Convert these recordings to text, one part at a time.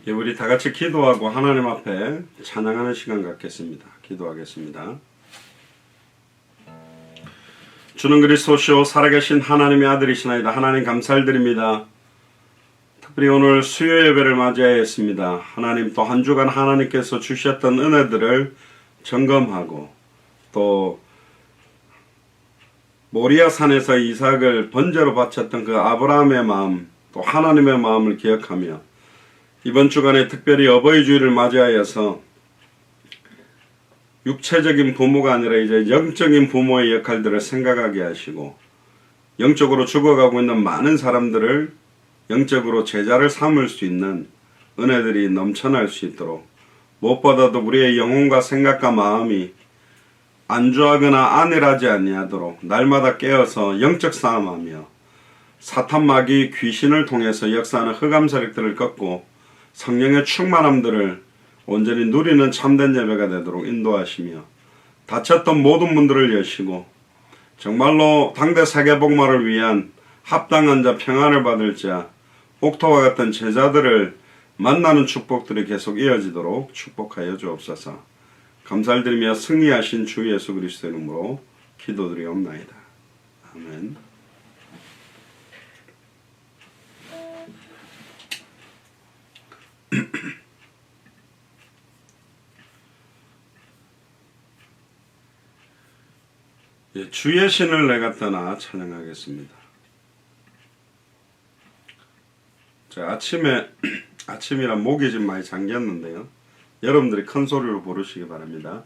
예, 우리 다 같이 기도하고 하나님 앞에 찬양하는 시간 갖겠습니다. 기도하겠습니다. 주는 그리스도시요 살아계신 하나님의 아들이시나이다. 하나님 감사드립니다. 특별히 오늘 수요 예배를 맞이하였습니다. 하나님 또 한 주간 하나님께서 주셨던 은혜들을 점검하고 또 모리아 산에서 이삭을 번제로 바쳤던 그 아브라함의 마음 또 하나님의 마음을 기억하며 이번 주간에 특별히 어버이 주일을 맞이하여서 육체적인 부모가 아니라 이제 영적인 부모의 역할들을 생각하게 하시고 영적으로 죽어가고 있는 많은 사람들을 영적으로 제자를 삼을 수 있는 은혜들이 넘쳐날 수 있도록 무엇보다도 우리의 영혼과 생각과 마음이 안주하거나 안일하지 아니하도록 날마다 깨어서 영적 싸움하며 사탄 마귀 귀신을 통해서 역사하는 흑암 세력들을 꺾고 성령의 충만함들을 온전히 누리는 참된 예배가 되도록 인도하시며 닫혔던 모든 문들을 여시고 정말로 당대 세계복마를 위한 합당한 자 평안을 받을 자 옥토와 같은 제자들을 만나는 축복들이 계속 이어지도록 축복하여 주옵소서. 감사를 드리며 승리하신 주 예수 그리스도의 이름으로 기도드리옵나이다. 아멘. 예, 주의 신을 내가 떠나 찬양하겠습니다. 자, 아침이라 목이 좀 많이 잠겼는데요. 여러분들이 큰 소리로 부르시기 바랍니다.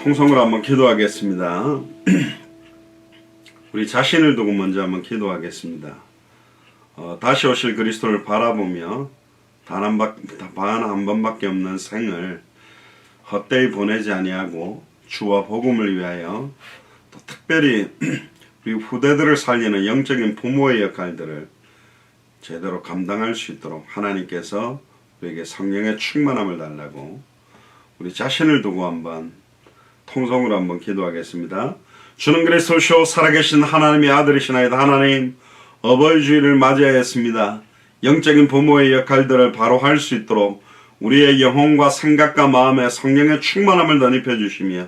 통성으로 한번 기도하겠습니다. 우리 자신을 두고 먼저 한번 기도하겠습니다. 다시 오실 그리스도를 바라보며 단 한 번밖에 없는 생을 헛되이 보내지 아니하고 주와 복음을 위하여 또 특별히 우리 후대들을 살리는 영적인 부모의 역할들을 제대로 감당할 수 있도록 하나님께서 우리에게 성령의 충만함을 달라고 우리 자신을 두고 한번 통성으로 한번 기도하겠습니다. 주는 그리스도시요 살아계신 하나님의 아들이시나이다. 하나님, 어버이 주일을 맞이하였습니다. 영적인 부모의 역할들을 바로 할 수 있도록 우리의 영혼과 생각과 마음에 성령의 충만함을 덧입혀 주시며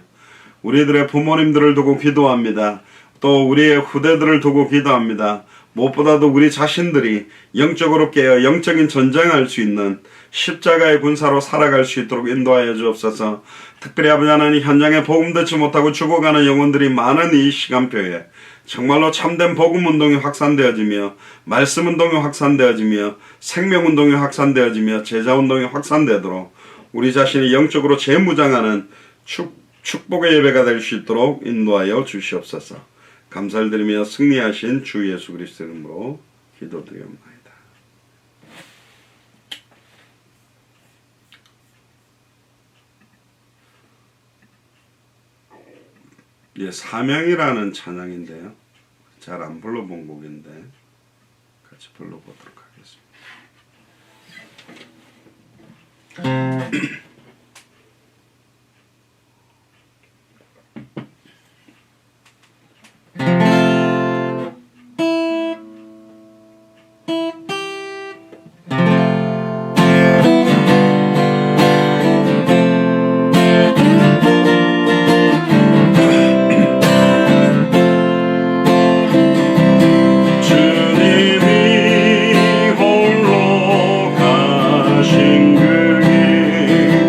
우리들의 부모님들을 두고 기도합니다. 또 우리의 후대들을 두고 기도합니다. 무엇보다도 우리 자신들이 영적으로 깨어 영적인 전쟁할 수 있는 십자가의 군사로 살아갈 수 있도록 인도하여 주옵소서. 특별히 아버지 하나님, 현장에 복음 듣지 못하고 죽어가는 영혼들이 많은 이 시간표에 정말로 참된 복음 운동이 확산되어지며 말씀 운동이 확산되어지며 생명 운동이 확산되어지며 제자 운동이 확산되도록 우리 자신이 영적으로 재무장하는 축복의 예배가 될 수 있도록 인도하여 주시옵소서. 감사를 드리며 승리하신 주 예수 그리스도 이름으로 기도드리옵나이다. 예, 사명이라는 찬양인데요. 잘 안 불러본 곡인데 같이 불러보도록 하겠습니다. 주님이 홀로 가신 그 길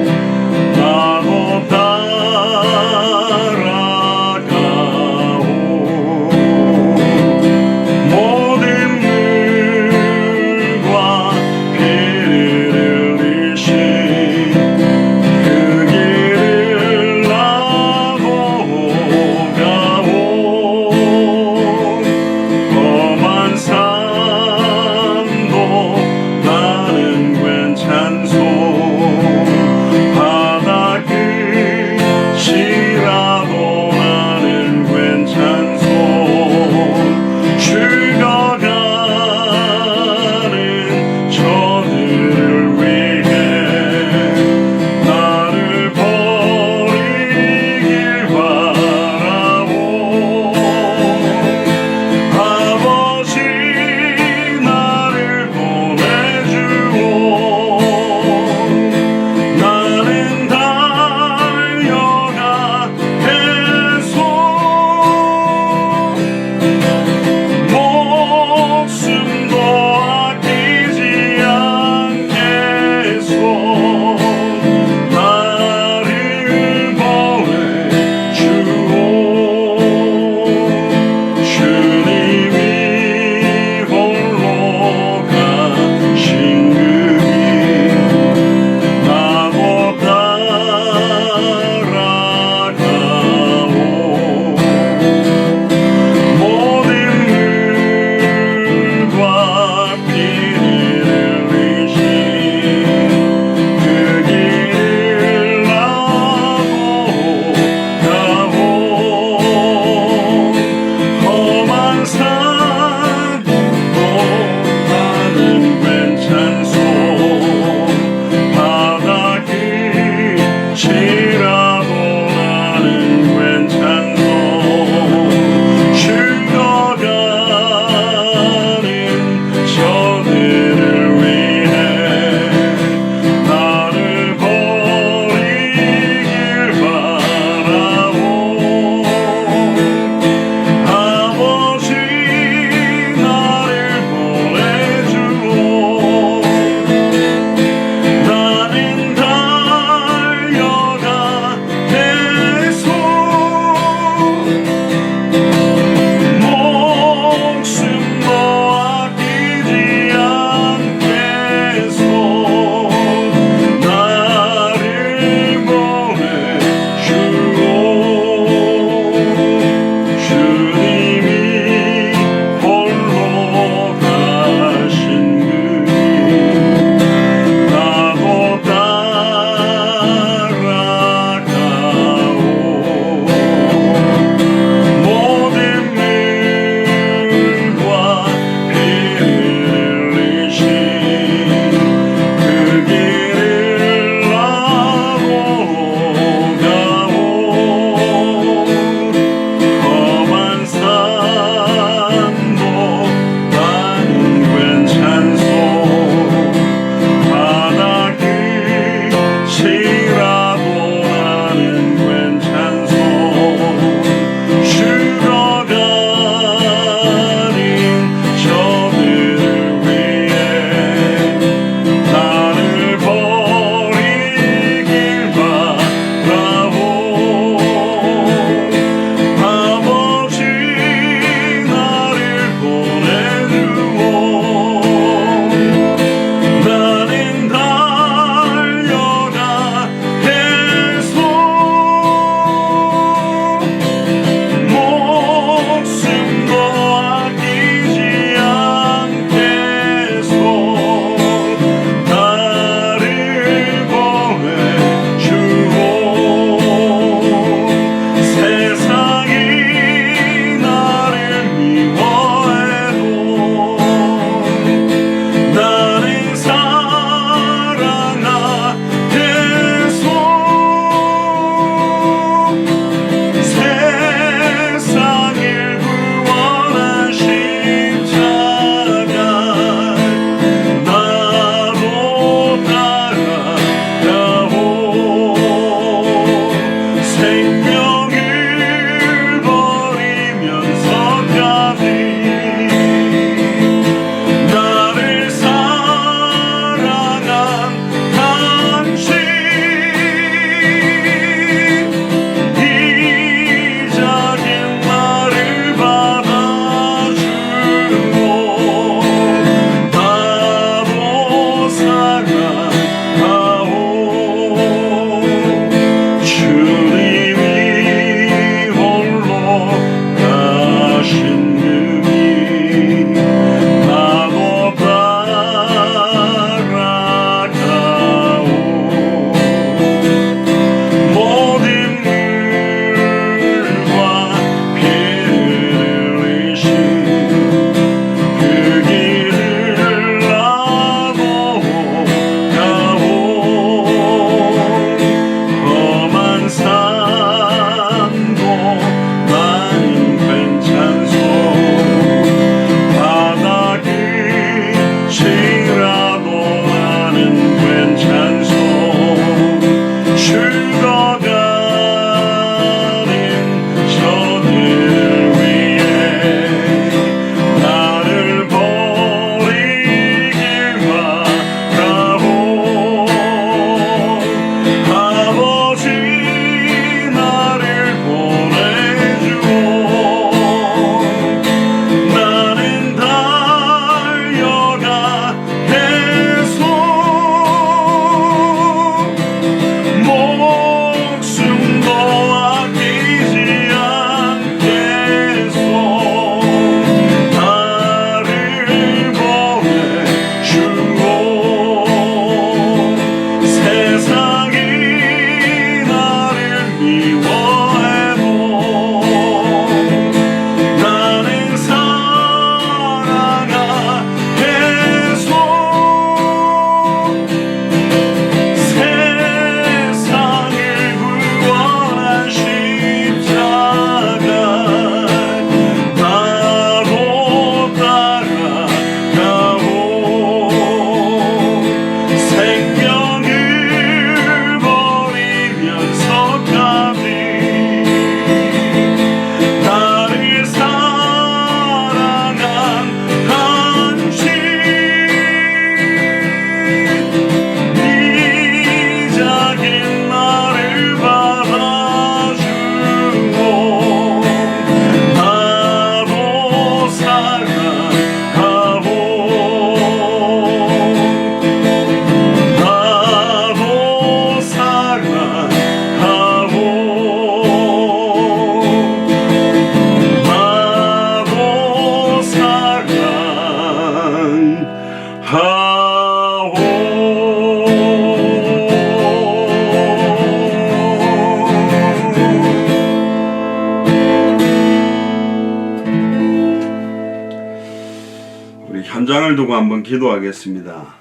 우리 현장을 두고 한번 기도하겠습니다.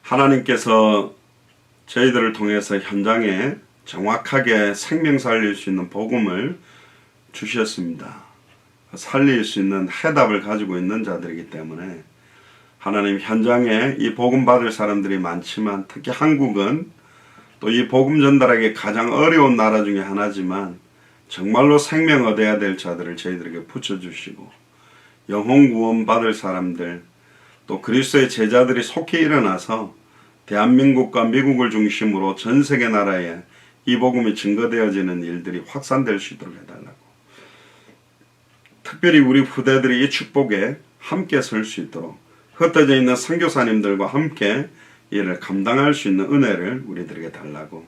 하나님께서 저희들을 통해서 현장에 정확하게 생명 살릴 수 있는 복음을 주셨습니다. 살릴 수 있는 해답을 가지고 있는 자들이기 때문에 하나님 현장에 이 복음 받을 사람들이 많지만 특히 한국은 또 이 복음 전달하기 가장 어려운 나라 중에 하나지만 정말로 생명 얻어야 될 자들을 저희들에게 붙여주시고 영혼 구원 받을 사람들 또 그리스도의 제자들이 속히 일어나서 대한민국과 미국을 중심으로 전 세계 나라에 이 복음이 증거되어지는 일들이 확산될 수 있도록 해달라고, 특별히 우리 후대들이 이 축복에 함께 설 수 있도록 흩어져 있는 선교사님들과 함께 이를 감당할 수 있는 은혜를 우리들에게 달라고,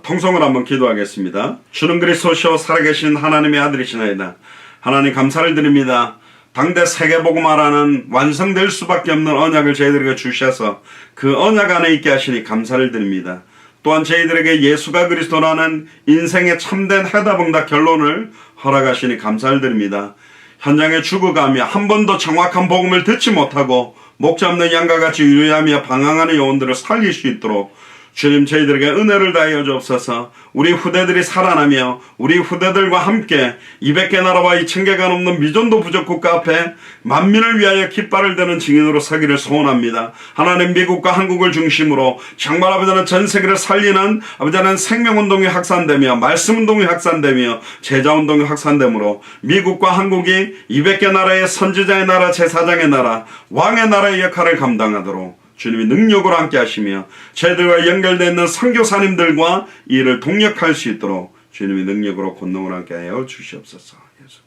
통성을 한번 기도하겠습니다. 주는 그리스도시요 살아계신 하나님의 아들이시나이다. 하나님 감사를 드립니다. 당대 세계복음화라는 완성될 수밖에 없는 언약을 저희들에게 주셔서 그 언약 안에 있게 하시니 감사를 드립니다. 또한 저희들에게 예수가 그리스도라는 인생의 참된 해답응답 결론을 허락하시니 감사를 드립니다. 현장에 죽어가며 한 번도 정확한 복음을 듣지 못하고 목 잡는 양과 같이 유리하며 방황하는 영혼들을 살릴 수 있도록 주님 저희들에게 은혜를 다하여 주옵소서. 우리 후대들이 살아나며 우리 후대들과 함께 200개 나라와 2000개가 넘는 미전도 부족 국가 앞에 만민을 위하여 깃발을 드는 증인으로 서기를 소원합니다. 하나님 미국과 한국을 중심으로 정말 아버지는 전 세계를 살리는 아버지는 생명운동이 확산되며 말씀운동이 확산되며 제자운동이 확산되므로 미국과 한국이 200개 나라의 선지자의 나라, 제사장의 나라, 왕의 나라의 역할을 감당하도록 주님이 능력으로 함께 하시며 저희들과 연결되어 있는 선교사님들과 이를 동력할 수 있도록 주님이 능력으로 권능을 함께 하여 주시옵소서. 예수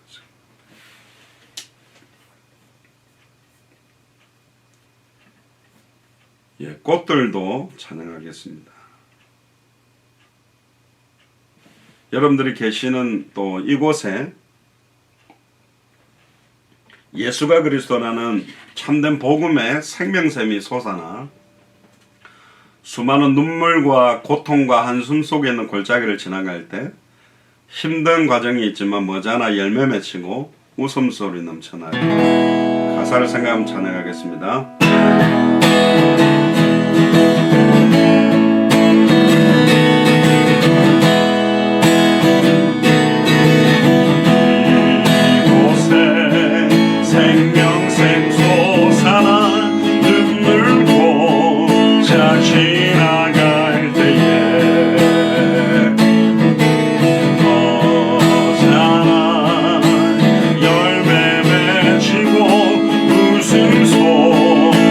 그리스도. 꽃들도 찬양하겠습니다. 여러분들이 계시는 또 이곳에 예수가 그리스도라는 참된 복음의 생명샘이 솟아나 수많은 눈물과 고통과 한숨 속에 있는 골짜기를 지나갈 때 힘든 과정이 있지만 머지않아 열매 맺히고 웃음소리 넘쳐나요. 가사를 생각하면 찬양하겠습니다. 웃음소리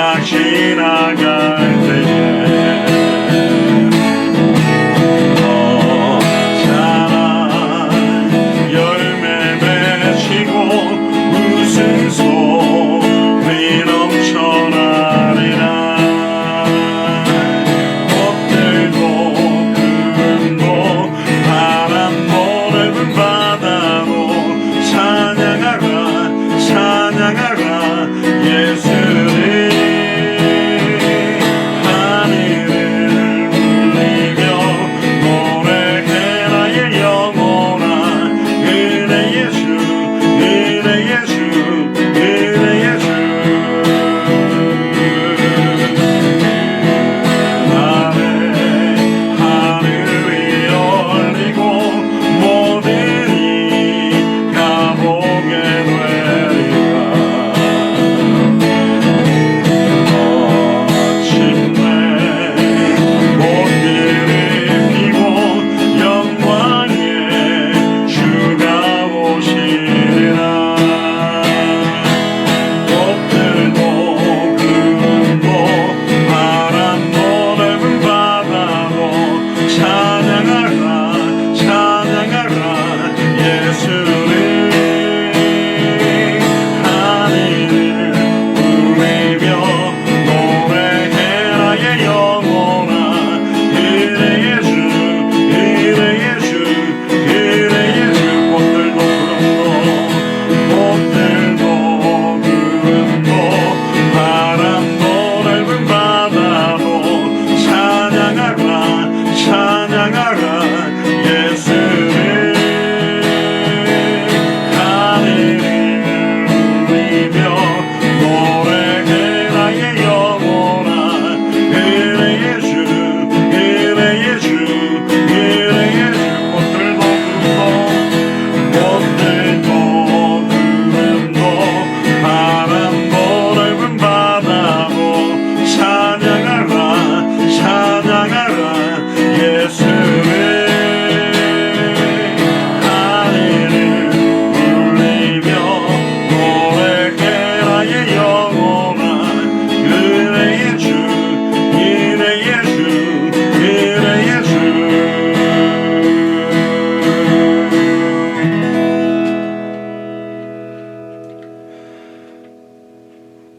막 지나갈 때에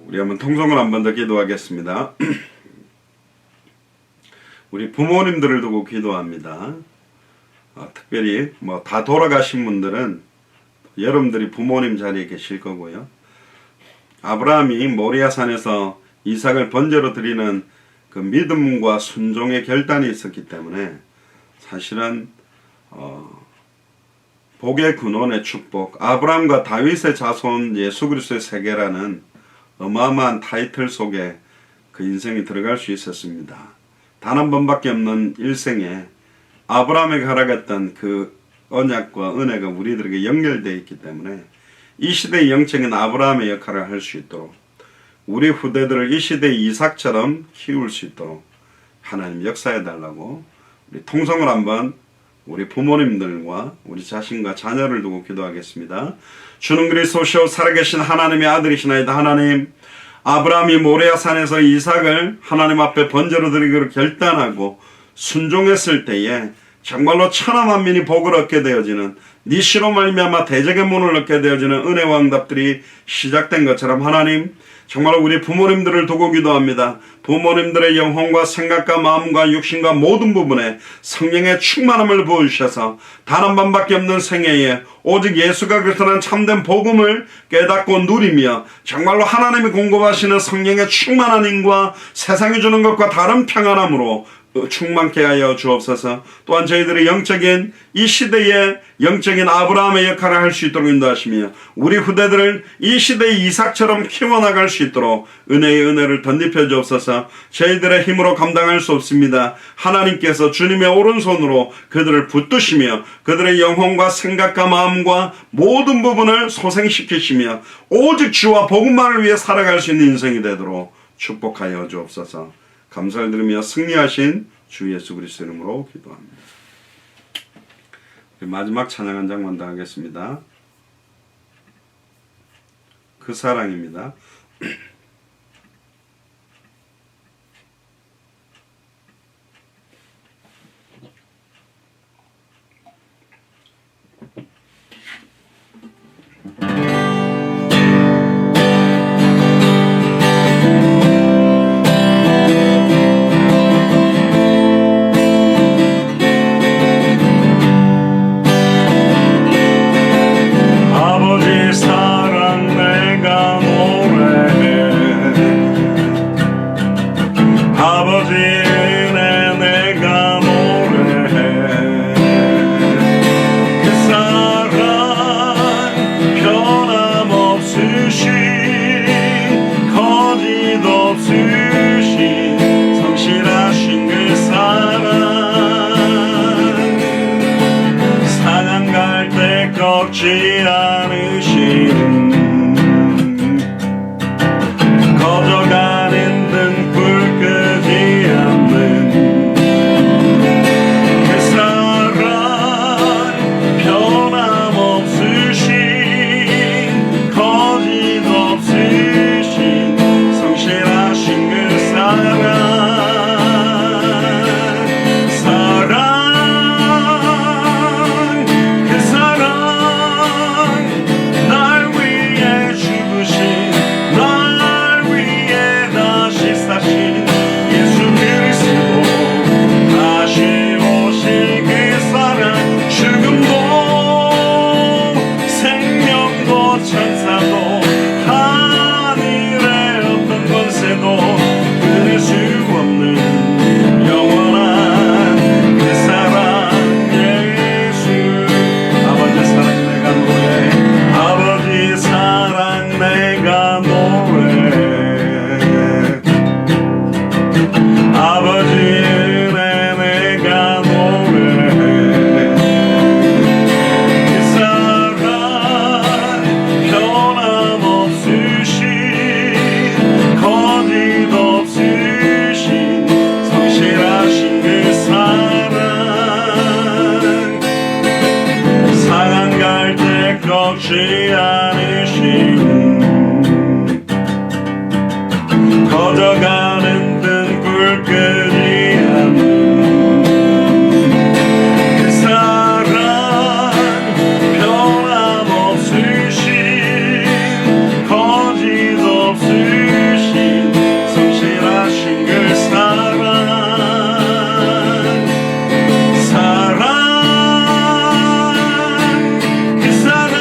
우리 한번 통성을 한 번 더 기도하겠습니다. 우리 부모님들을 두고 기도합니다. 특별히 뭐 다 돌아가신 분들은 여러분들이 부모님 자리에 계실 거고요. 아브라함이 모리아산에서 이삭을 번제로 드리는 그 믿음과 순종의 결단이 있었기 때문에 사실은 복의 근원의 축복, 아브라함과 다윗의 자손 예수 그리스도의 세계라는 어마어마한 타이틀 속에 그 인생이 들어갈 수 있었습니다. 단 한 번밖에 없는 일생에 아브라함에게 허락했던 그 언약과 은혜가 우리들에게 연결되어 있기 때문에 이 시대의 영적인 아브라함의 역할을 할 수 있도록, 우리 후대들을 이 시대의 이삭처럼 키울 수 있도록 하나님 역사해 달라고 우리 통성을 한번 우리 부모님들과 우리 자신과 자녀를 두고 기도하겠습니다. 주는 그리스도시요 살아계신 하나님의 아들이시나이다. 하나님, 아브라함이 모레아산에서 이삭을 하나님 앞에 번제로 드리기로 결단하고 순종했을 때에 정말로 천하만민이 복을 얻게 되어지는, 네 시로 말미암아 대적의 문을 얻게 되어지는 은혜와 응답들이 시작된 것처럼 하나님, 정말 우리 부모님들을 두고 기도합니다. 부모님들의 영혼과 생각과 마음과 육신과 모든 부분에 성령의 충만함을 부어주셔서 단 한 번밖에 없는 생애에 오직 예수가 그리스도라는 참된 복음을 깨닫고 누리며 정말로 하나님이 공급하시는 성령의 충만한 힘과 세상이 주는 것과 다른 평안함으로 충만케 하여 주옵소서. 또한 저희들의 영적인 이 시대의 영적인 아브라함의 역할을 할 수 있도록 인도하시며 우리 후대들을 이 시대의 이삭처럼 키워나갈 수 있도록 은혜의 은혜를 덧입혀 주옵소서. 저희들의 힘으로 감당할 수 없습니다. 하나님께서 주님의 오른손으로 그들을 붙드시며 그들의 영혼과 생각과 마음과 모든 부분을 소생시키시며 오직 주와 복음만을 위해 살아갈 수 있는 인생이 되도록 축복하여 주옵소서. 감사를 드리며 승리하신 주 예수 그리스도 이름으로 기도합니다. 마지막 찬양 한 장만 더 하겠습니다. 그 사랑입니다. 없으신 성실하신 그 사랑, 상한 갈 때 꺾지 않으시는, 꺼져가는 등불 끄지 않는 그 사랑, 변함없으신 거짓 없으신 성실하신 그 사랑, 그 사랑, 날 위해 죽으신, 날 위해 다시 사신 예수 그리스도, 다시 오실 그 사랑, 죽음도 생명도 천사도 하늘의 어떤 권세도 끊을 수 없는 영원한 그 사랑 예수. 아버지 사랑 내가 노래, 아버지 사랑 내가 노래, 아버지 은혜 내가 노래, 그 사랑 변함없으신 거짓 없으신 성실하신 그 사랑, 상한 갈 때 꺾지 않으신, 꺼져가는 등불 끄지 않는 그 사랑, 변함없으신 거짓 없으신 성실하신 그 사랑, 그 사랑,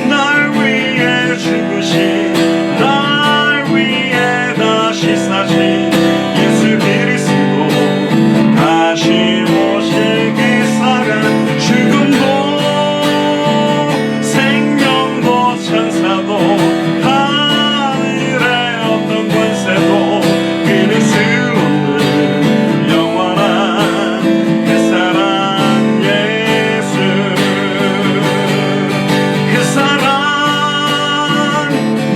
날 위해 죽으신, 날 위해 다시 사신 예수 그리스도, 다시 오실 그 사랑, 죽음도 생명도 천사도 하늘의 어떤 권세도 끊을 수 없는 영원한 그 사랑 예수. 그 사랑,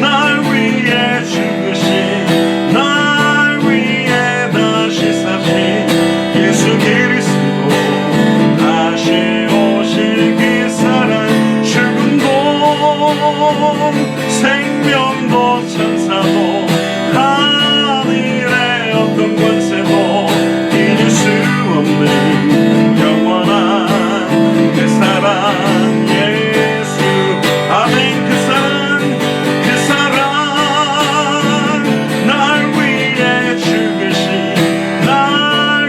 날 위해 죽으신, 날 위해 다시 사신 예수 그리스도, 다시 오실 그 사랑, 죽음도 생명도 천사도 하늘의 어떤 권세도 이길 수 없는 영원한 그 사랑 예수. 아멘. 그 사랑, 그 사랑, 날 위해 죽으신, 날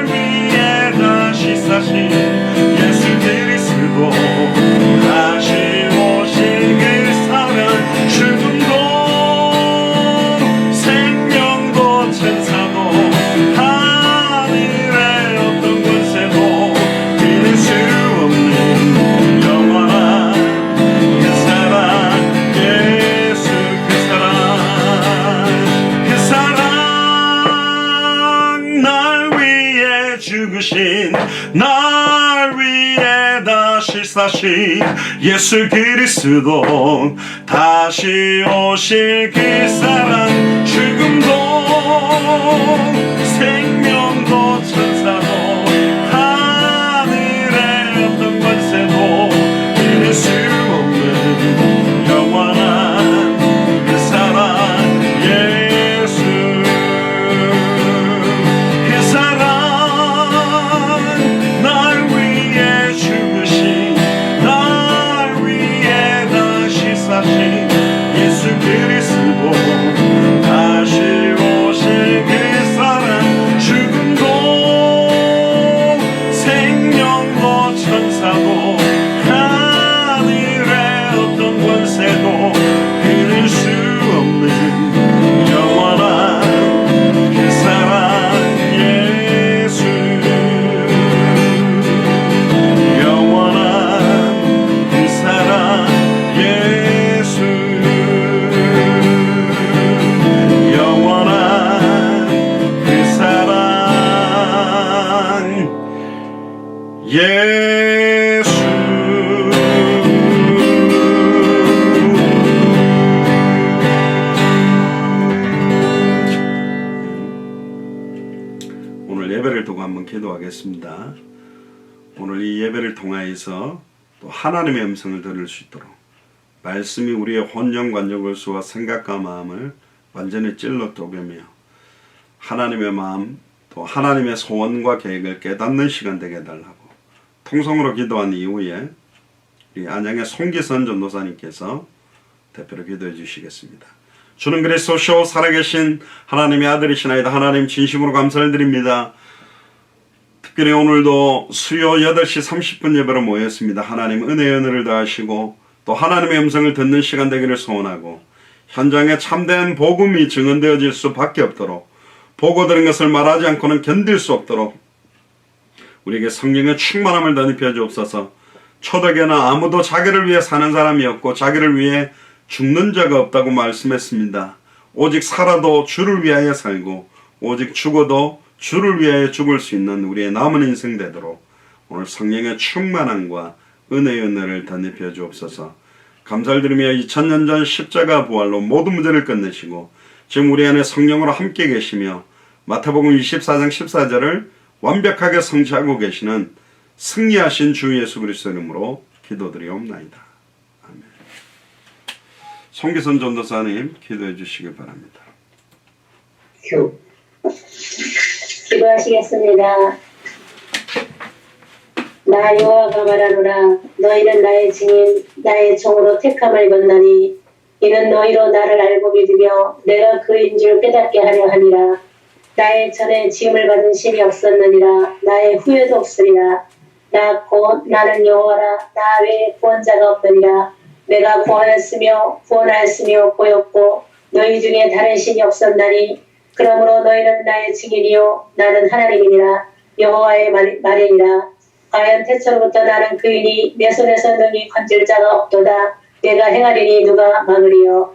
위해 다시 사신 예수 그리스도, 다시 오실 그 사랑, 죽음도 생명도 천사도 하늘의 어떤 권세도 이길 수 없는 영원한 그 사랑 예수. 그 사랑, 그 사랑, 날 위해 죽으신, 날 위해 다시 사신 예수 그리스도, 다시 오실 그 사랑, 죽음도 생명도 천사도 하늘의 어떤 권세도 이길 수 없는 영원한 그 사랑 예수. 그 사랑, 날 위해 죽으신, 날 위해 다시 사신 예수 그리스도, 다시 예수. 오늘 예배를 두고 한번 기도하겠습니다. 오늘 이 예배를 통하여서 또 하나님의 음성을 들을 수 있도록 말씀이 우리의 혼령 관여골수와 생각과 마음을 완전히 찔러 쪼개며 하나님의 마음 또 하나님의 소원과 계획을 깨닫는 시간 되게 해달라고 통성으로 기도한 이후에 우리 안양의 송기선 전도사님께서 대표로 기도해 주시겠습니다. 주는 그리스도시요 살아계신 하나님의 아들이시나이다. 하나님 진심으로 감사를 드립니다. 특별히 오늘도 수요 8시 30분 예배로 모였습니다. 하나님 은혜의 은혜를 더하시고 또 하나님의 음성을 듣는 시간 되기를 소원하고 현장에 참된 복음이 증언되어질 수밖에 없도록 보고 들은 것을 말하지 않고는 견딜 수 없도록 우리에게 성령의 충만함을 덧입혀 주옵소서. 초대교회나 아무도 자기를 위해 사는 사람이 없고 자기를 위해 죽는 자가 없다고 말씀했습니다. 오직 살아도 주를 위하여 살고 오직 죽어도 주를 위하여 죽을 수 있는 우리의 남은 인생 되도록 오늘 성령의 충만함과 은혜의 은혜를 덧입혀 주옵소서. 감사를 드리며 2000년 전 십자가 부활로 모든 문제를 끝내시고 지금 우리 안에 성령으로 함께 계시며 마태복음 24장 14절을 완벽하게 성취하고 계시는 승리하신 주 예수 그리스도 이름으로 기도드리옵나이다. 아멘. 송기선 전도사님 기도해 주시길 바랍니다. 기도하시겠습니다. 나 여호와가 말하노라. 너희는 나의 증인 나의 종으로 택함을 입었나니 이는 너희로 나를 알고 믿으며 내가 그인 줄 깨닫게 하려 함이라. 나의 전에 지음을 받은 신이 없었느니라. 나의 후에도 없으리라. 나 곧 나는 여호와라. 나 외에 구원자가 없느니라. 내가 구원하였으며 보였고 너희 중에 다른 신이 없었나니 그러므로 너희는 나의 증인이요 나는 하나님이니라. 여호와의 말이니라. 과연 태초로부터 나는 그이니 내 손에서 능히 건질 자가 없도다. 내가 행하리니 누가 막으리요.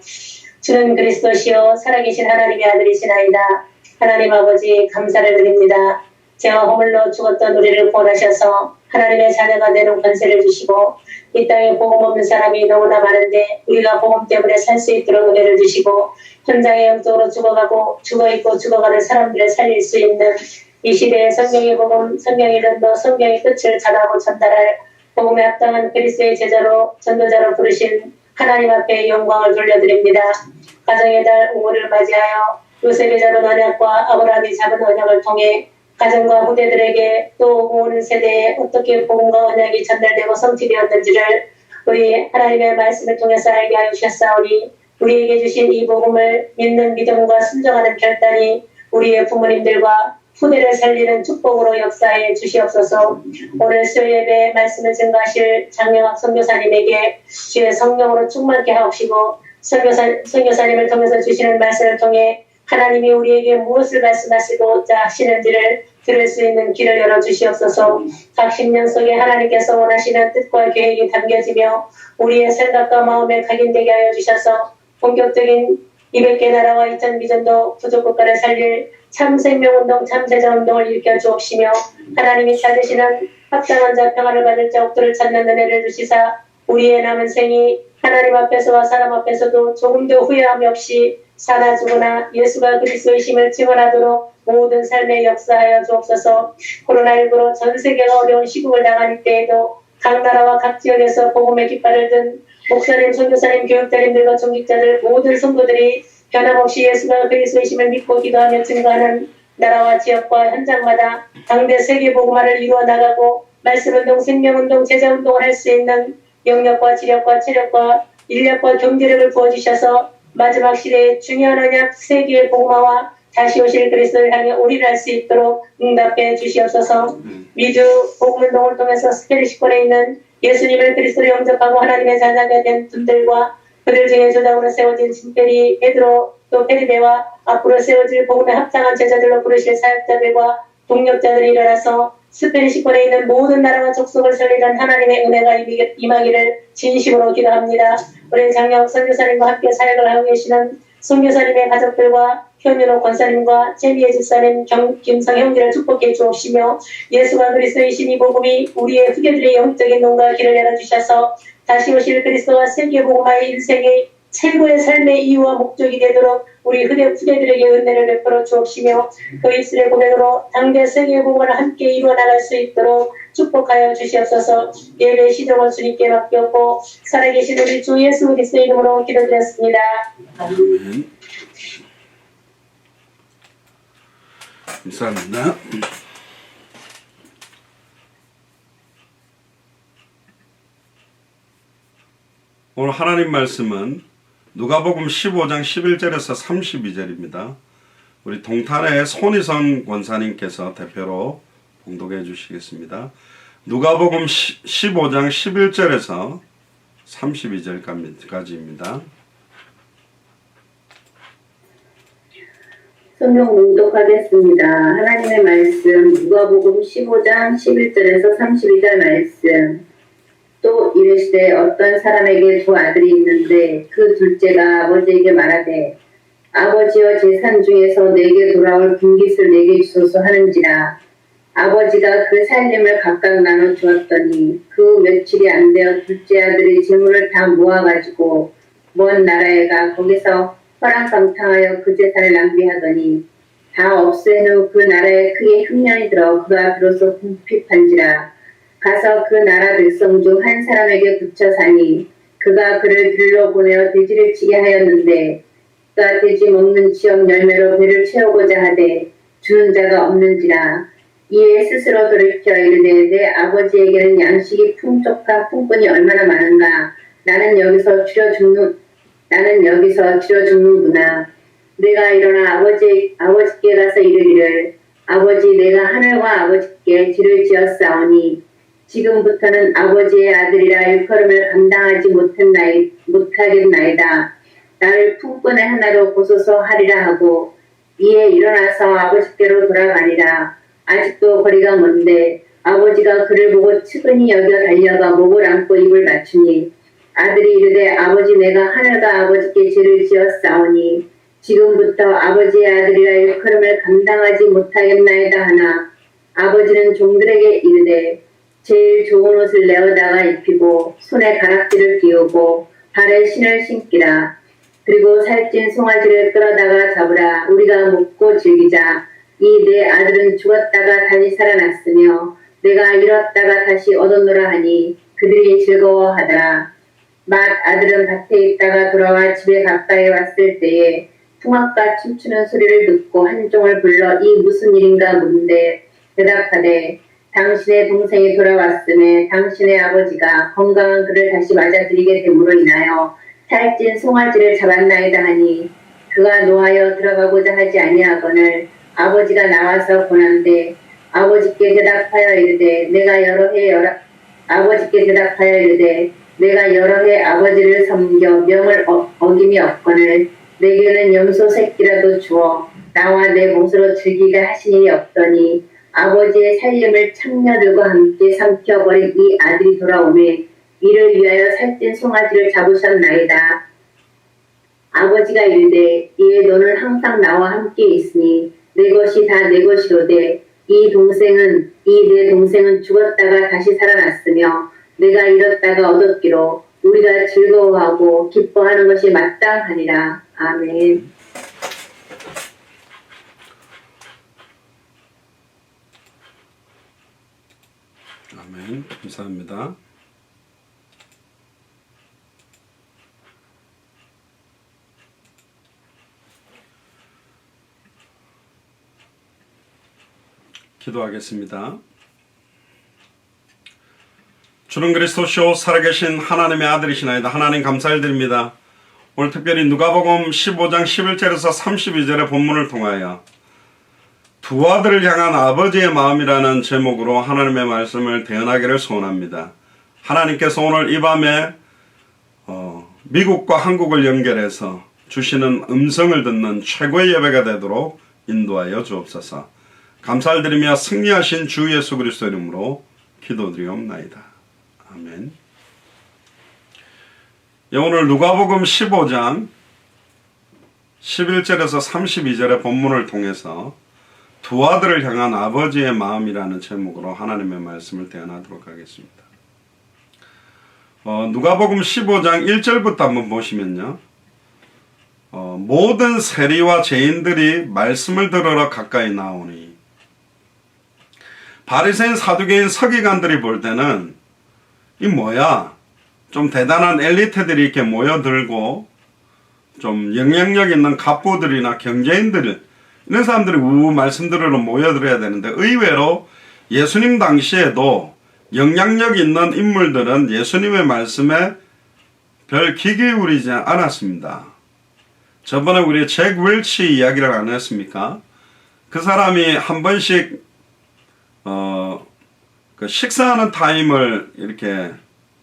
주는 그리스도시요 살아계신 하나님의 아들이시나이다. 하나님 아버지 감사를 드립니다. 죄와 허물로 죽었던 우리를 구원하셔서 하나님의 자녀가 되는 권세를 주시고 이 땅에 복음 없는 사람이 너무나 많은데 우리가 복음 때문에 살 수 있도록 은혜를 주시고 현장에 영적으로 죽어가고 죽어있고 죽어가는 사람들을 살릴 수 있는 이 시대의 성경의 복음, 성경의 전도, 성경의 끝을 전하고 전달할 복음에 합당한 그리스도의 제자로 전도자로 부르신 하나님 앞에 영광을 돌려드립니다. 가정의 달 우물을 맞이하여 요셉이 잡은 언약과 아브라함이 잡은 언약을 통해 가정과 후대들에게 또 오는 세대에 어떻게 복음과 언약이 전달되고 성취되었는지를 우리 하나님의 말씀을 통해서 알게 하여 주셨사오니 우리에게 주신 이 복음을 믿는 믿음과 순종하는 결단이 우리의 부모님들과 후대를 살리는 축복으로 역사해 주시옵소서. 오늘 수요예배 말씀을 증거하실 장명학 선교사님에게 주의 성령으로 충만케 하옵시고 선교사님을 통해서 주시는 말씀을 통해 하나님이 우리에게 무엇을 말씀하시고자 하시는지를 들을 수 있는 길을 열어주시옵소서. 각 심령 속에 하나님께서 원하시는 뜻과 계획이 담겨지며 우리의 생각과 마음에 각인되게 하여 주셔서 본격적인 200개 나라와 2000 비전도 부족국가를 살릴 참생명운동 참세자운동을 일으켜 주옵시며 하나님이 찾으시는 합당한 자 평안을 받을 자옥들을 찾는 은혜를 주시사 우리의 남은 생이 하나님 앞에서와 사람 앞에서도 조금도 후회함이 없이 사나 죽으나 예수가 그리스도이심을 증언하도록 모든 삶에 역사하여 주옵소서. 코로나19로 전 세계가 어려운 시국을 당한 이때에도 각 나라와 각 지역에서 복음의 깃발을 든 목사님, 선교사님, 교육자님들과 종직자들 모든 성도들이 변함없이 예수가 그리스도이심을 믿고 기도하며 증거하는 나라와 지역과 현장마다 당대 세계 복음화를 이루어 나가고 말씀운동, 생명운동, 제자운동을 할 수 있는 영역과 지력과 체력과 인력과 경제력을 부어주셔서 마지막 시대에 중요한 언약 세계의 복음화와 다시 오실 그리스도를 향해 올인할 수 있도록 응답해 주시옵소서. 미주 복음운동을 통해서 스페리시권에 있는 예수님을 그리스도로 영접하고 하나님의 자녀가 된 분들과 그들 중에 조장으로 세워진 신페리, 베드로, 또 페리베와 앞으로 세워질 복음에 합당한 제자들로 부르실 사역자들과 동력자들이 일어나서 스페리시권에 있는 모든 나라와 족속을 살리는 하나님의 은혜가 임하기를 진심으로 기도합니다. 우리 장영 선교사님과 함께 사역을 하고 계시는 선교사님의 가족들과 현윤호 권사님과 제미의 집사님 김성 형제를 축복해 주옵시며 예수가 그리스도이신 이 복음이 우리의 후대들의 영적인 눈과 길을 열어주셔서 다시 오실 그리스도와 세계복음화의 인생의 최고의 삶의 이유와 목적이 되도록 우리 후대들에게 은혜를 베풀어 주옵시며 그 입술의 고백으로 당대 세계복음을 함께 이루어 나갈 수 있도록 축복하여 주시옵소서. 예배 시정을 주님께 맡겼고 살아계신 우리 주 예수 그리스도 이름으로 기도드렸습니다. 아멘. 감사합니다. 오늘 하나님 말씀은 누가복음 15장 11절에서 32절입니다. 우리 동탄의 손희성 권사님께서 대표로 봉독해 주시겠습니다. 누가복음 15장 11절에서 32절까지입니다. 성경 낭독하겠습니다. 하나님의 말씀 누가복음 15장 11절에서 32절 말씀. 또 이르시되 어떤 사람에게 두 아들이 있는데 그 둘째가 아버지에게 말하되 아버지여 제 산 중에서 내게 돌아올 분깃을 내게 주소서 하는지라. 아버지가 그 살림을 각각 나눠 주었더니 그 며칠이 안 되어 둘째 아들이 재물을 다 모아가지고 먼 나라에 가 거기서 허랑방탕하여 그 재산을 낭비하더니 다 없앤 후 그 나라에 크게 흉년이 들어 그가 비로소 궁핍한지라. 가서 그 나라 백성 중 한 사람에게 붙여 사니 그가 그를 들러 보내어 돼지를 치게 하였는데 그가 돼지 먹는 지역 열매로 배를 채우고자 하되 주는 자가 없는지라. 이에 스스로 돌이켜 이르되 내 아버지에게는 양식이 풍족한 품꾼이 얼마나 많은가. 나는 여기서 줄여 죽는구나. 내가 일어나 아버지께 가서 이르기를 아버지 내가 하늘과 아버지께 지를 지었사오니 지금부터는 아버지의 아들이라 일컬음을 감당하지 못하겠나이다. 나를 품꾼의 하나로 보소서 하리라 하고 이에 일어나서 아버지께로 돌아가니라. 아직도 거리가 먼데 아버지가 그를 보고 측은히 여겨 달려가 목을 안고 입을 맞추니 아들이 이르되 아버지 내가 하늘과 아버지께 죄를 지었사오니 지금부터 아버지의 아들이라 일컬음을 감당하지 못하겠나이다 하나 아버지는 종들에게 이르되 제일 좋은 옷을 내어다가 입히고 손에 가락지를 끼우고 발에 신을 신기라. 그리고 살찐 송아지를 끌어다가 잡으라. 우리가 먹고 즐기자. 이 내 아들은 죽었다가 다시 살아났으며 내가 잃었다가 다시 얻었노라 하니 그들이 즐거워하더라. 맏 아들은 밭에 있다가 돌아와 집에 가까이 왔을 때에 풍악과 춤추는 소리를 듣고 한 종을 불러 이 무슨 일인가 묻는데 대답하되 당신의 동생이 돌아왔음에 당신의 아버지가 건강한 그를 다시 맞아들이게 됨으로 인하여 살찐 송아지를 잡았나이다 하니 그가 노하여 들어가고자 하지 아니하거늘 아버지가 나와서 보난데 아버지께 대답하여 이르되 내가 여러 해 아버지를 섬겨 명을 어김이 없거늘 내게는 염소 새끼라도 주어 나와 내 몫으로 즐기게 하신 일이 없더니 아버지의 살림을 창녀들과 함께 삼켜버린 이 아들이 돌아오매 이를 위하여 살찐 송아지를 잡으셨나이다. 아버지가 이르되 이에 너는 항상 나와 함께 있으니 내 것이 다 내 것이로되 이 내 동생은 죽었다가 다시 살아났으며 내가 잃었다가 얻었기로 우리가 즐거워하고 기뻐하는 것이 마땅하니라. 아멘. 아멘. 감사합니다. 기도하겠습니다. 주는 그리스도시요 살아계신 하나님의 아들이시나이다. 하나님 감사드립니다. 오늘 특별히 누가복음 15장 11절에서 32절의 본문을 통하여 두 아들을 향한 아버지의 마음이라는 제목으로 하나님의 말씀을 대언하기를 소원합니다. 하나님께서 오늘 이 밤에 미국과 한국을 연결해서 주시는 음성을 듣는 최고의 예배가 되도록 인도하여 주옵소서. 감사를 드리며 승리하신 주 예수 그리스도 이름으로 기도드리옵나이다. 아멘. 오늘 누가복음 15장 11절에서 32절의 본문을 통해서 두 아들을 향한 아버지의 마음이라는 제목으로 하나님의 말씀을 대언하도록 하겠습니다. 누가복음 15장 1절부터 한번 보시면요. 모든 세리와 죄인들이 말씀을 들으러 가까이 나오니 바리새인 사두개인 서기관들이 볼 때는 이 뭐야? 좀 대단한 엘리트들이 이렇게 모여들고 좀 영향력 있는 갑부들이나 경제인들 이런 사람들이 말씀 들으러 모여들어야 되는데 의외로 예수님 당시에도 영향력 있는 인물들은 예수님의 말씀에 별 귀 기울이지 않았습니다. 저번에 우리 잭 웰치 이야기를 안 했습니까? 그 사람이 한 번씩 그 식사하는 타임을 이렇게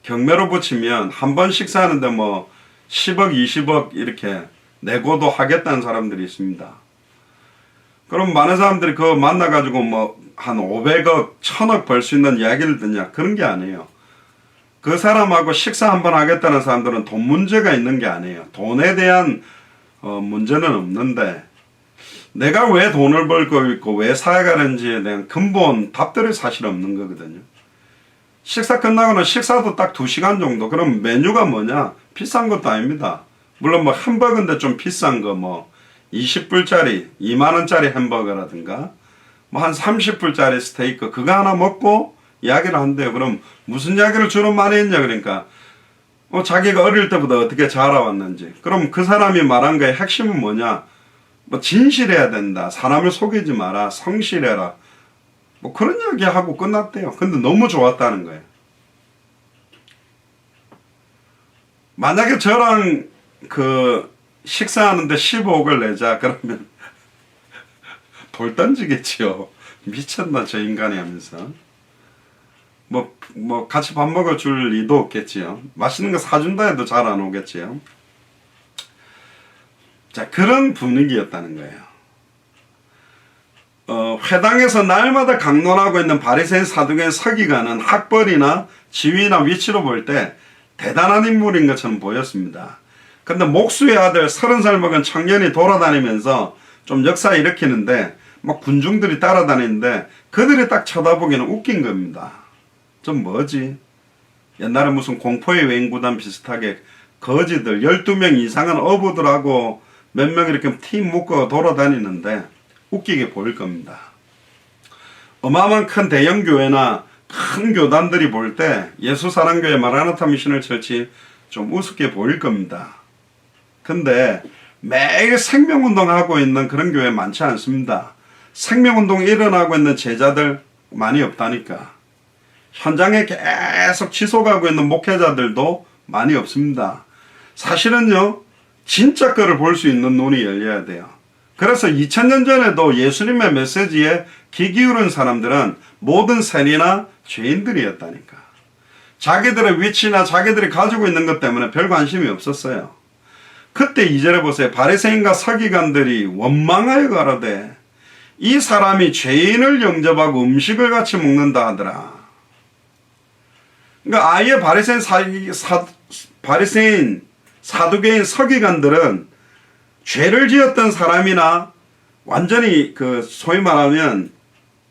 경매로 붙이면 한 번 식사하는데 뭐 10억, 20억 이렇게 내고도 하겠다는 사람들이 있습니다. 그럼 많은 사람들이 그거 만나가지고 뭐 한 500억, 1000억 벌 수 있는 이야기를 듣냐? 그런 게 아니에요. 그 사람하고 식사 한번 하겠다는 사람들은 돈 문제가 있는 게 아니에요. 돈에 대한 문제는 없는데 내가 왜 돈을 벌고 있고 왜 살아가는지에 대한 근본 답들이 사실 없는 거거든요. 식사 끝나고는 식사도 딱 2시간 정도. 그럼 메뉴가 뭐냐? 비싼 것도 아닙니다. 물론 뭐 햄버거인데 좀 비싼 거 뭐 20불짜리 2만원짜리 햄버거라든가 뭐 한 30불짜리 스테이크 그거 하나 먹고 이야기를 한대요. 그럼 무슨 이야기를 주로 많이 했냐? 그러니까 자기가 어릴 때부터 어떻게 자라왔는지. 그럼 그 사람이 말한 거의 핵심은 뭐냐? 뭐 진실해야 된다. 사람을 속이지 마라. 성실해라. 뭐 그런 이야기 하고 끝났대요. 근데 너무 좋았다는 거예요. 만약에 저랑 그 식사하는데 15억을 내자 그러면 돌 던지겠지요. 미쳤나 저 인간이 하면서. 뭐 같이 밥 먹어줄 리도 없겠지요. 맛있는 거 사준다 해도 잘 안 오겠지요. 자, 그런 분위기였다는 거예요. 회당에서 날마다 강론하고 있는 바리새인 사두개인 서기관은 학벌이나 지위나 위치로 볼 때 대단한 인물인 것처럼 보였습니다. 근데 목수의 아들 30살 먹은 청년이 돌아다니면서 좀 역사 일으키는데 막 군중들이 따라다니는데 그들이 딱 쳐다보기에는 웃긴 겁니다. 좀 뭐지? 옛날에 무슨 공포의 외인구단 비슷하게 거지들 12명 이상은 어부들하고 몇 명 이렇게 팀 묶어 돌아다니는데 웃기게 보일 겁니다. 어마어마한 큰 대형 교회나 큰 교단들이 볼 때 예수사랑교회 마라나타 미션을 철치 좀 우습게 보일 겁니다. 근데 매일 생명운동하고 있는 그런 교회 많지 않습니다. 생명운동 일어나고 있는 제자들 많이 없다니까. 현장에 계속 지속하고 있는 목회자들도 많이 없습니다. 사실은요, 진짜 거를 볼 수 있는 눈이 열려야 돼요. 그래서 2000년 전에도 예수님의 메시지에 귀 기울인 사람들은 모든 세리나 죄인들이었다니까. 자기들의 위치나 자기들이 가지고 있는 것 때문에 별 관심이 없었어요. 그때 2절에 보세요. 바리새인과 서기관들이 원망하여 가로되 이 사람이 죄인을 영접하고 음식을 같이 먹는다 하더라. 그러니까 아예 바리새인 사두개인 서기관들은 죄를 지었던 사람이나 완전히 그 소위 말하면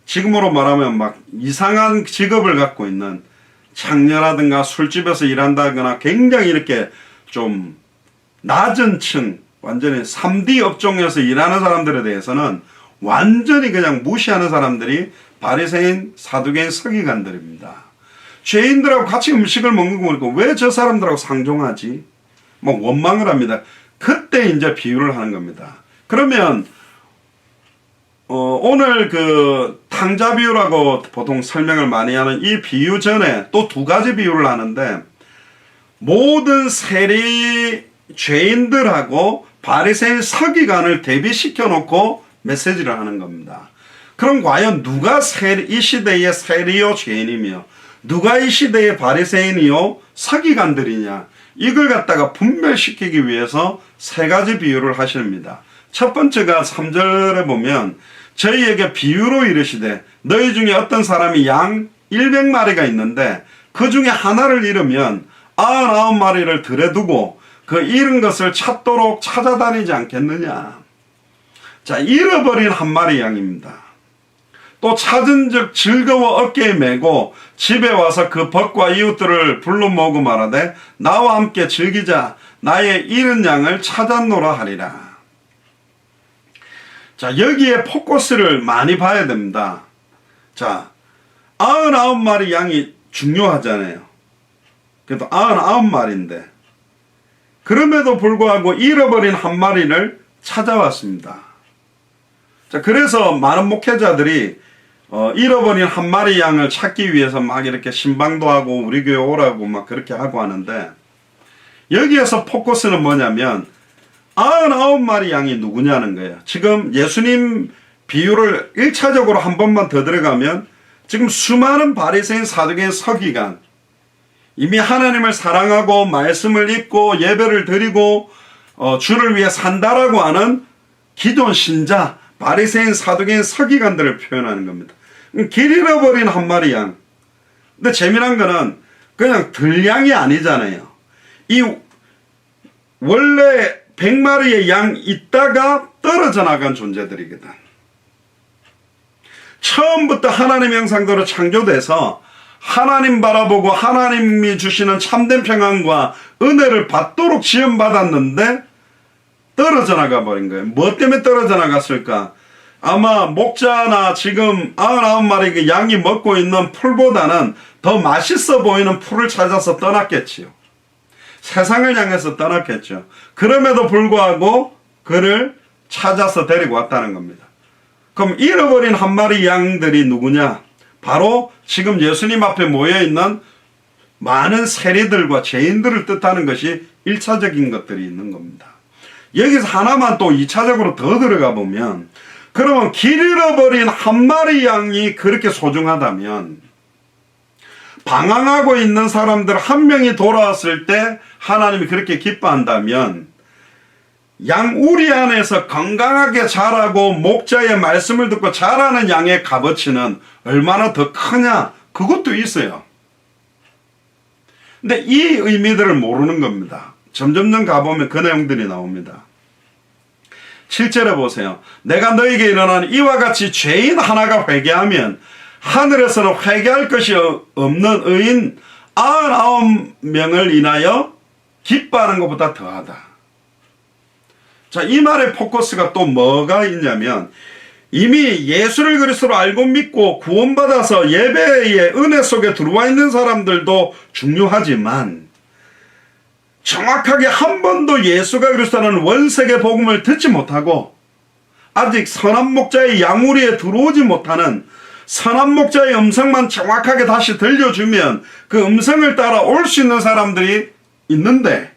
지금으로 말하면 막 이상한 직업을 갖고 있는 창녀라든가 술집에서 일한다거나 굉장히 이렇게 좀 낮은 층 완전히 3D 업종에서 일하는 사람들에 대해서는 완전히 그냥 무시하는 사람들이 바리새인 사두개인 서기관들입니다. 죄인들하고 같이 음식을 먹는 거 보니까 왜 저 사람들하고 상종하지? 뭐 원망을 합니다. 그때 이제 비유를 하는 겁니다. 그러면 오늘 그 탕자 비유라고 보통 설명을 많이 하는 이 비유 전에 또 2가지 비유를 하는데 모든 세리 죄인들하고 바리새인 서기관을 대비시켜 놓고 메시지를 하는 겁니다. 그럼 과연 누가 이 시대의 세리요 죄인이며 누가 이 시대의 바리새인이요 서기관들이냐, 이걸 갖다가 분별시키기 위해서 3가지 비유를 하십니다. 첫 번째가 3절에 보면 저희에게 비유로 이르시되 너희 중에 어떤 사람이 양 100마리가 있는데 그 중에 하나를 잃으면 99마리를 들에 두고 그 잃은 것을 찾도록 찾아다니지 않겠느냐. 자, 잃어버린 한 마리 양입니다. 또 찾은 즉 즐거워 어깨에 메고 집에 와서 그 벗과 이웃들을 불러 모으고 말하되 나와 함께 즐기자. 나의 잃은 양을 찾았노라 하리라. 자, 여기에 포커스를 많이 봐야 됩니다. 자, 99마리 양이 중요하잖아요. 그래도 99마리인데 그럼에도 불구하고 잃어버린 한 마리를 찾아왔습니다. 자, 그래서 많은 목회자들이 잃어버린 한 마리 양을 찾기 위해서 막 이렇게 신방도 하고 우리 교회 오라고 막 그렇게 하고 하는데, 여기에서 포커스는 뭐냐면 99마리 양이 누구냐는 거예요. 지금 예수님 비유를 1차적으로 한 번만 더 들어가면 지금 수많은 바리새인 사두개인 서기관, 이미 하나님을 사랑하고 말씀을 읽고 예배를 드리고 주를 위해 산다라고 하는 기존 신자, 바리새인 사두개인 서기관들을 표현하는 겁니다. 길 잃어버린 한 마리 양. 근데 재미난 거는 그냥 들양이 아니잖아요. 이 원래 100마리의 양 있다가 떨어져 나간 존재들이거든. 처음부터 하나님 형상대로 창조돼서 하나님 바라보고 하나님이 주시는 참된 평안과 은혜를 받도록 지원받았는데 떨어져 나가 버린 거예요. 뭐 때문에 떨어져 나갔을까? 아마 목자나 지금 99마리 그 양이 먹고 있는 풀보다는 더 맛있어 보이는 풀을 찾아서 떠났겠지요. 세상을 향해서 떠났겠죠. 그럼에도 불구하고 그를 찾아서 데리고 왔다는 겁니다. 그럼 잃어버린 한 마리 양들이 누구냐? 바로 지금 예수님 앞에 모여있는 많은 세리들과 죄인들을 뜻하는 것이 1차적인 것들이 있는 겁니다. 여기서 하나만 또 2차적으로 더 들어가 보면, 그러면 길 잃어버린 한 마리 양이 그렇게 소중하다면 방황하고 있는 사람들 한 명이 돌아왔을 때 하나님이 그렇게 기뻐한다면 양 우리 안에서 건강하게 자라고 목자의 말씀을 듣고 자라는 양의 값어치는 얼마나 더 크냐, 그것도 있어요. 근데 이 의미들을 모르는 겁니다. 점점점 가보면 그 내용들이 나옵니다. 7절에 보세요. 내가 너에게 일어난 이와 같이 죄인 하나가 회개하면 하늘에서는 회개할 것이 없는 의인 99명을 인하여 기뻐하는 것보다 더하다. 자, 이 말의 포커스가 또 뭐가 있냐면, 이미 예수를 그리스도로 알고 믿고 구원받아서 예배의 은혜 속에 들어와 있는 사람들도 중요하지만 정확하게 한 번도 예수가 그리스도라는 원색의 복음을 듣지 못하고 아직 선한 목자의 양우리에 들어오지 못하는, 선한 목자의 음성만 정확하게 다시 들려주면 그 음성을 따라 올 수 있는 사람들이 있는데,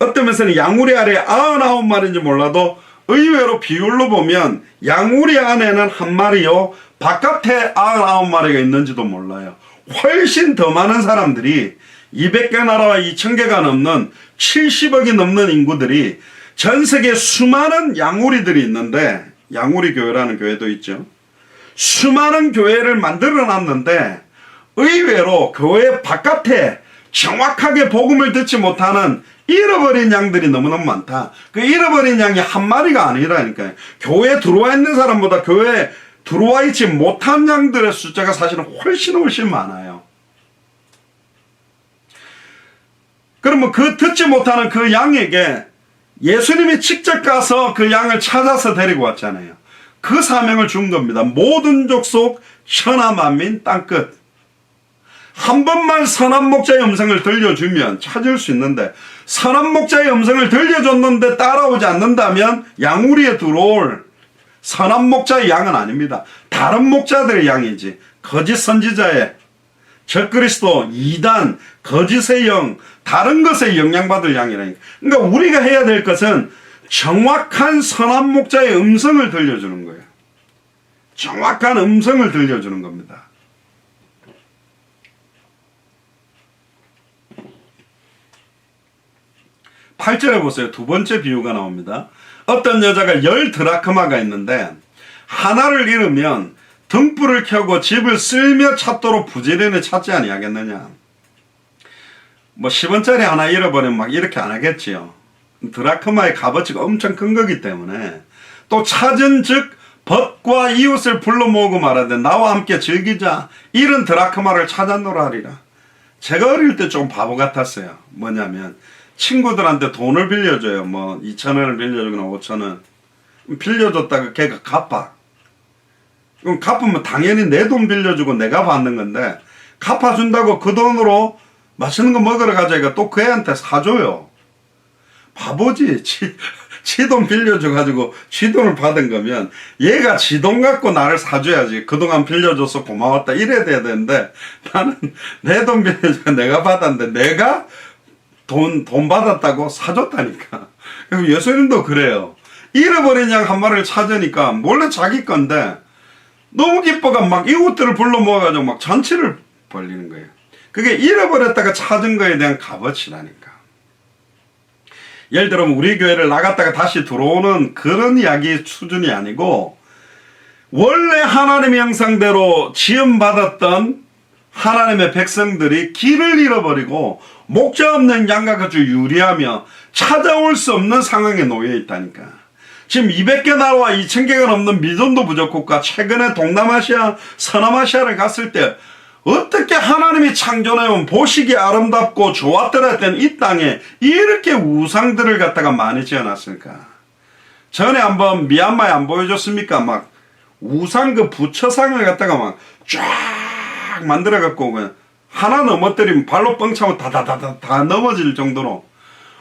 어떤 면에서는 양우리 아래 99마리인지 몰라도 의외로 비율로 보면 양우리 안에는 한 마리요 바깥에 99마리가 있는지도 몰라요. 훨씬 더 많은 사람들이 200개 나라와 2000개가 넘는 70억이 넘는 인구들이 전 세계 수많은 양우리들이 있는데, 양우리 교회라는 교회도 있죠. 수많은 교회를 만들어 놨는데 의외로 교회 바깥에 정확하게 복음을 듣지 못하는 잃어버린 양들이 너무너무 많다. 그 잃어버린 양이 한 마리가 아니라니까요. 교회에 들어와 있는 사람보다 교회에 들어와 있지 못한 양들의 숫자가 사실은 훨씬 많아요. 그러면 그 듣지 못하는 그 양에게 예수님이 직접 가서 그 양을 찾아서 데리고 왔잖아요. 그 사명을 준 겁니다. 모든 족속 천하 만민 땅끝. 한 번만 선한 목자의 음성을 들려주면 찾을 수 있는데, 선한 목자의 음성을 들려줬는데 따라오지 않는다면 양우리에 들어올 선한 목자의 양은 아닙니다. 다른 목자들의 양이지. 거짓 선지자의, 적그리스도, 이단, 거짓의 영, 다른 것에 영향받을 양이라니까. 그러니까 우리가 해야 될 것은 정확한 선한 목자의 음성을 들려주는 거예요. 정확한 음성을 들려주는 겁니다. 팔 절에 보세요. 두 번째 비유가 나옵니다. 어떤 여자가 10드라크마가 있는데 하나를 잃으면 등불을 켜고 집을 쓸며 찾도록 부지런히 찾지 아니하겠느냐. 뭐 10원짜리 하나 잃어버리면 막 이렇게 안 하겠지요. 드라크마의 값어치가 엄청 큰 거기 때문에 또 찾은 즉 벗과 이웃을 불러 모으고 말하되 나와 함께 즐기자 이런 드라크마를 찾았노라 하리라. 제가 어릴 때 좀 바보 같았어요. 뭐냐면 친구들한테 돈을 빌려줘요. 뭐 2,000원을 빌려주거나 5,000원 빌려줬다가 걔가 갚아. 그럼 갚으면 당연히 내 돈 빌려주고 내가 받는 건데 갚아준다고 그 돈으로 맛있는 거 먹으러 가자니까 또 그 애한테 사줘요. 바보지. 지 돈 빌려줘가지고 지 돈을 받은 거면 얘가 지 돈 갖고 나를 사줘야지. 그동안 빌려줘서 고마웠다 이래야 돼야 되는데 나는 내 돈 빌려줘 내가 받았는데 내가 돈 받았다고 사줬다니까. 예수님도 그래요. 잃어버린 양 한 마리를 찾으니까 몰래 자기 건데 너무 기뻐가 막 이웃들을 불러 모아가지고 막 잔치를 벌리는 거예요. 그게 잃어버렸다가 찾은 거에 대한 값어치라니까. 예를 들어 우리 교회를 나갔다가 다시 들어오는 그런 이야기 수준이 아니고 원래 하나님의 형상대로 지음받았던 하나님의 백성들이 길을 잃어버리고 목자 없는 양과 같이 유리하며 찾아올 수 없는 상황에 놓여 있다니까. 지금 200개 나라와 2000개가 넘는 미전도 부족국가 최근에 동남아시아, 서남아시아를 갔을 때 어떻게 하나님이 창조해온 보시기 아름답고 좋았더라 했던 이 땅에 이렇게 우상들을 갖다가 많이 지어놨을까? 전에 한번 미얀마에 안 보여줬습니까? 막 우상 그 부처상을 갖다가 막 쫙 만들어갖고 하나 넘어뜨리면 발로 뻥 차고 다 넘어질 정도로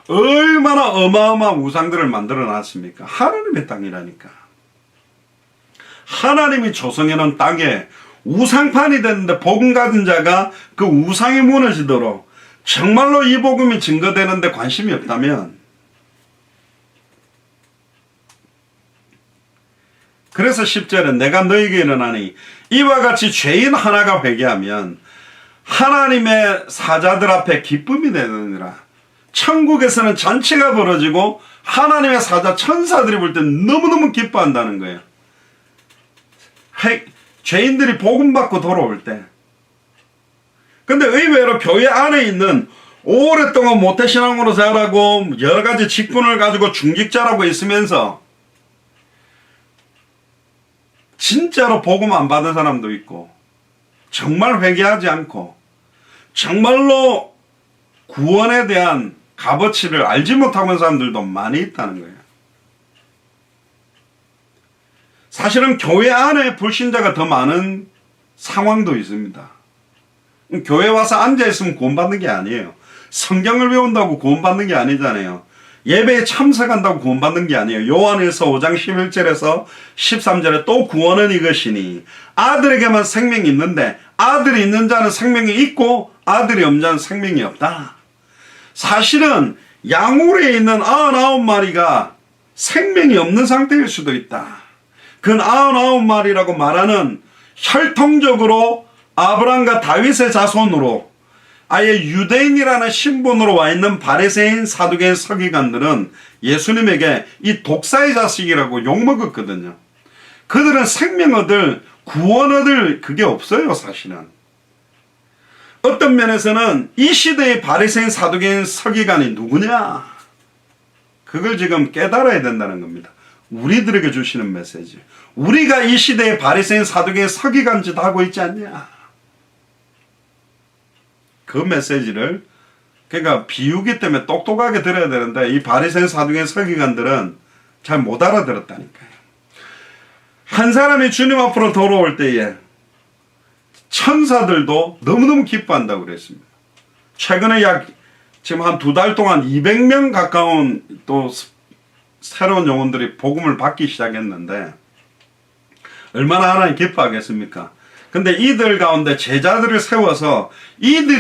얼마나 어마어마한 우상들을 만들어 놨습니까? 하나님의 땅이라니까. 하나님이 조성해놓은 땅에 우상판이 됐는데 복음 가진 자가 그 우상이 무너지도록 정말로 이 복음이 증거되는데 관심이 없다면, 그래서 10절에 내가 너에게 일어나니 이와 같이 죄인 하나가 회개하면 하나님의 사자들 앞에 기쁨이 되느니라. 천국에서는 잔치가 벌어지고 하나님의 사자 천사들이 볼 때 너무너무 기뻐한다는 거예요. 죄인들이 복음 받고 돌아올 때. 근데 의외로 교회 안에 있는 오랫동안 모태신앙으로 자라고 여러 가지 직분을 가지고 중직자라고 있으면서 진짜로 복음 안 받은 사람도 있고 정말 회개하지 않고 정말로 구원에 대한 값어치를 알지 못하고 있는 사람들도 많이 있다는 거예요. 사실은 교회 안에 불신자가 더 많은 상황도 있습니다. 교회 와서 앉아있으면 구원받는 게 아니에요. 성경을 배운다고 구원받는 게 아니잖아요. 예배에 참석한다고 구원받는 게 아니에요. 요한일서 5장 11절에서 13절에 또 구원은 이것이니 아들에게만 생명이 있는데 아들이 있는 자는 생명이 있고 아들이 없는 자는 생명이 없다. 사실은 양울에 있는 99마리가 생명이 없는 상태일 수도 있다. 그 99마리라고 말하는 혈통적으로 아브라함과 다윗의 자손으로 아예 유대인이라는 신분으로 와 있는 바리새인, 사두개인, 서기관들은 예수님에게 이 독사의 자식이라고 욕먹었거든요. 그들은 생명 얻을, 구원 얻을 그게 없어요, 사실은. 어떤 면에서는 이 시대의 바리새인, 사두개인, 서기관이 누구냐? 그걸 지금 깨달아야 된다는 겁니다. 우리들에게 주시는 메시지. 우리가 이 시대의 바리새인, 사두개인, 서기관 짓 하고 있지 않냐? 그 메시지를, 그러니까 비유기 때문에 똑똑하게 들어야 되는데 이 바리새인, 사두개인, 서기관들은 잘 못 알아들었다니까요. 한 사람이 주님 앞으로 돌아올 때에 천사들도 너무너무 기뻐한다고 그랬습니다. 최근에 지금 한 2달 동안 200명 가까운 또 새로운 영혼들이 복음을 받기 시작했는데 얼마나 하나님 기뻐하겠습니까? 근데 이들 가운데 제자들을 세워서 이들이